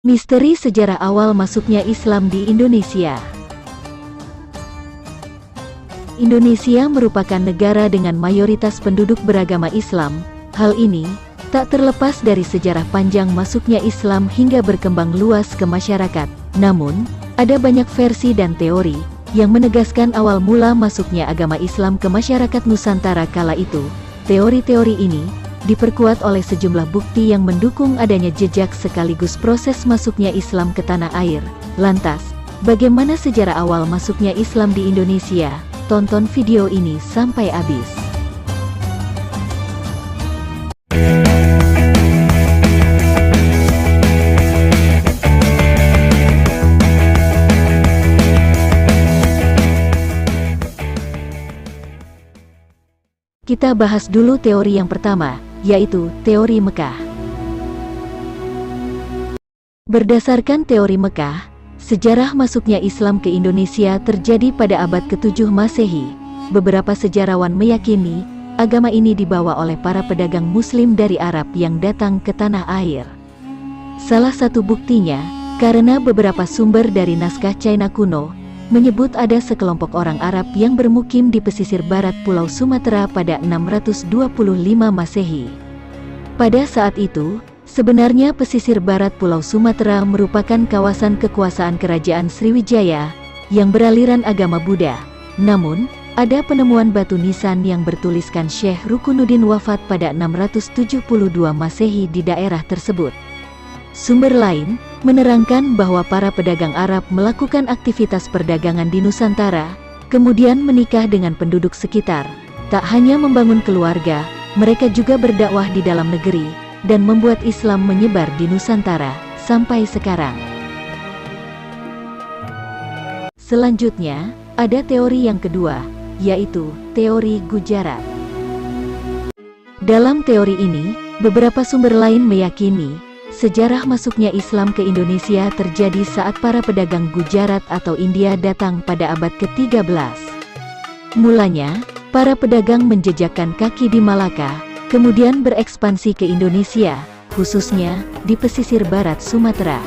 Misteri sejarah awal masuknya Islam di Indonesia. Indonesia merupakan negara dengan mayoritas penduduk beragama Islam. Hal ini tak terlepas dari sejarah panjang masuknya Islam hingga berkembang luas ke masyarakat. Namun, ada banyak versi dan teori yang menegaskan awal mula masuknya agama Islam ke masyarakat Nusantara kala itu. Teori-teori ini diperkuat oleh sejumlah bukti yang mendukung adanya jejak sekaligus proses masuknya Islam ke tanah air. Lantas, bagaimana sejarah awal masuknya Islam di Indonesia? Tonton video ini sampai habis. Kita bahas dulu teori yang pertama, yaitu teori Mekah. Berdasarkan teori Mekah, sejarah masuknya Islam ke Indonesia terjadi pada abad ke-7 Masehi. Beberapa sejarawan meyakini agama ini dibawa oleh para pedagang Muslim dari Arab yang datang ke tanah air. Salah satu buktinya, karena beberapa sumber dari naskah China kuno menyebut ada sekelompok orang Arab yang bermukim di pesisir barat Pulau Sumatera pada 625 Masehi. Pada saat itu, sebenarnya pesisir barat Pulau Sumatera merupakan kawasan kekuasaan Kerajaan Sriwijaya yang beraliran agama Buddha. Namun, ada penemuan batu nisan yang bertuliskan Syekh Rukunuddin wafat pada 672 Masehi di daerah tersebut. Sumber lain menerangkan bahwa para pedagang Arab melakukan aktivitas perdagangan di Nusantara, kemudian menikah dengan penduduk sekitar. Tak hanya membangun keluarga, mereka juga berdakwah di dalam negeri dan membuat Islam menyebar di Nusantara sampai sekarang. Selanjutnya, ada teori yang kedua, yaitu teori Gujarat. Dalam teori ini, beberapa sumber lain meyakini sejarah masuknya Islam ke Indonesia terjadi saat para pedagang Gujarat atau India datang pada abad ke-13. Mulanya, para pedagang menjejakkan kaki di Malaka, kemudian berekspansi ke Indonesia, khususnya di pesisir barat Sumatera.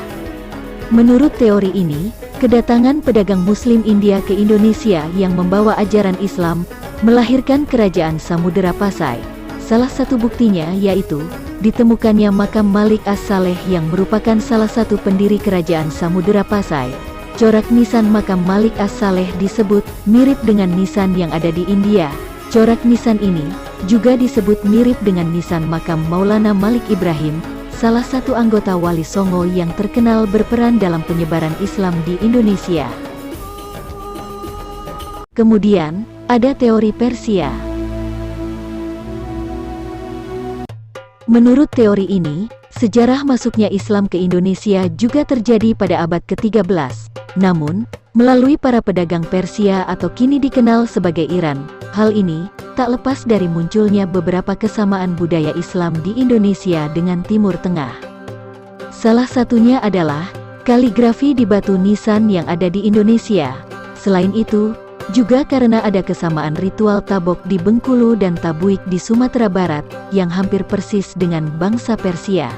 Menurut teori ini, kedatangan pedagang Muslim India ke Indonesia yang membawa ajaran Islam melahirkan kerajaan Samudera Pasai. Salah satu buktinya yaitu ditemukannya makam Malik As-Saleh yang merupakan salah satu pendiri kerajaan Samudera Pasai. Corak nisan makam Malik As-Saleh disebut mirip dengan nisan yang ada di India. Corak nisan ini juga disebut mirip dengan nisan makam Maulana Malik Ibrahim, salah satu anggota Wali Songo yang terkenal berperan dalam penyebaran Islam di Indonesia. Kemudian, ada teori Persia. Menurut teori ini, sejarah masuknya Islam ke Indonesia juga terjadi pada abad ke-13, namun, melalui para pedagang Persia atau kini dikenal sebagai Iran. Hal ini tak lepas dari munculnya beberapa kesamaan budaya Islam di Indonesia dengan Timur Tengah. Salah satunya adalah kaligrafi di batu nisan yang ada di Indonesia. Selain itu, juga karena ada kesamaan ritual tabok di Bengkulu dan tabuik di Sumatera Barat yang hampir persis dengan bangsa Persia.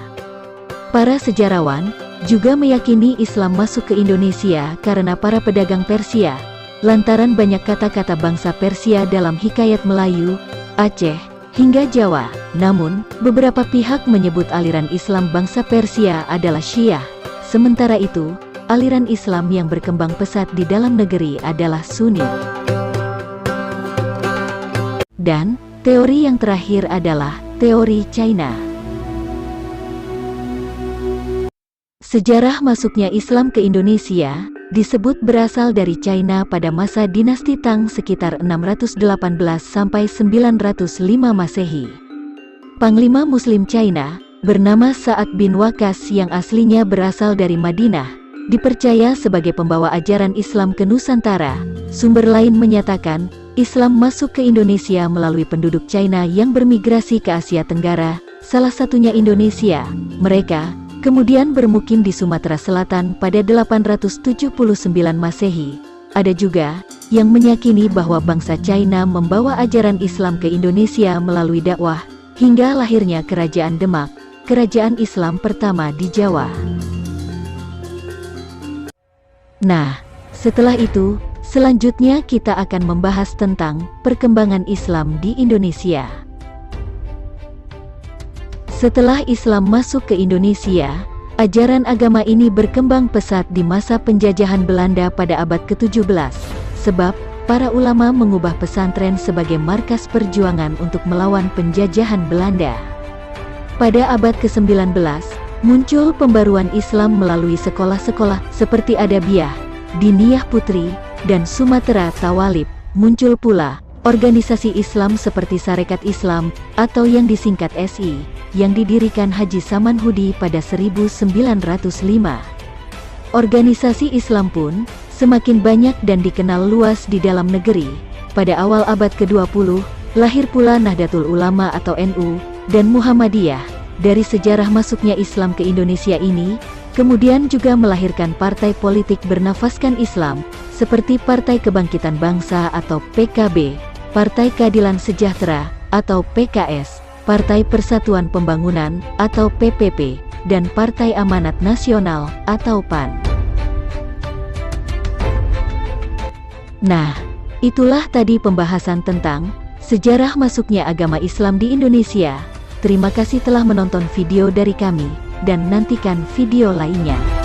Para sejarawan juga meyakini Islam masuk ke Indonesia karena para pedagang Persia, lantaran banyak kata-kata bangsa Persia dalam hikayat Melayu, Aceh, hingga Jawa. Namun, beberapa pihak menyebut aliran Islam bangsa Persia adalah Syiah. Sementara itu, aliran Islam yang berkembang pesat di dalam negeri adalah Sunni. Dan, teori yang terakhir adalah teori China. Sejarah masuknya Islam ke Indonesia disebut berasal dari China pada masa dinasti Tang sekitar 618 sampai 905 Masehi. Panglima Muslim China, bernama Sa'ad bin Waqqas yang aslinya berasal dari Madinah, dipercaya sebagai pembawa ajaran Islam ke Nusantara. Sumber lain menyatakan, Islam masuk ke Indonesia melalui penduduk China yang bermigrasi ke Asia Tenggara, salah satunya Indonesia. Mereka kemudian bermukim di Sumatera Selatan pada 879 Masehi. Ada juga yang meyakini bahwa bangsa China membawa ajaran Islam ke Indonesia melalui dakwah, hingga lahirnya Kerajaan Demak, kerajaan Islam pertama di Jawa. Nah, setelah itu, selanjutnya kita akan membahas tentang perkembangan Islam di Indonesia. Setelah Islam masuk ke Indonesia, ajaran agama ini berkembang pesat di masa penjajahan Belanda pada abad ke-17, sebab para ulama mengubah pesantren sebagai markas perjuangan untuk melawan penjajahan Belanda. Pada abad ke-19, muncul pembaruan Islam melalui sekolah-sekolah seperti Adabiyah, Diniyah Putri, dan Sumatera Tawalib. Muncul pula organisasi Islam seperti Sarekat Islam atau yang disingkat SI, yang didirikan Haji Samanhudi pada 1905. Organisasi Islam pun semakin banyak dan dikenal luas di dalam negeri. Pada awal abad ke-20, lahir pula Nahdlatul Ulama atau NU dan Muhammadiyah. Dari sejarah masuknya Islam ke Indonesia ini, kemudian juga melahirkan partai politik bernafaskan Islam, seperti Partai Kebangkitan Bangsa atau PKB, Partai Keadilan Sejahtera atau PKS, Partai Persatuan Pembangunan atau PPP, dan Partai Amanat Nasional atau PAN. Nah, itulah tadi pembahasan tentang sejarah masuknya agama Islam di Indonesia. Terima kasih telah menonton video dari kami, dan nantikan video lainnya.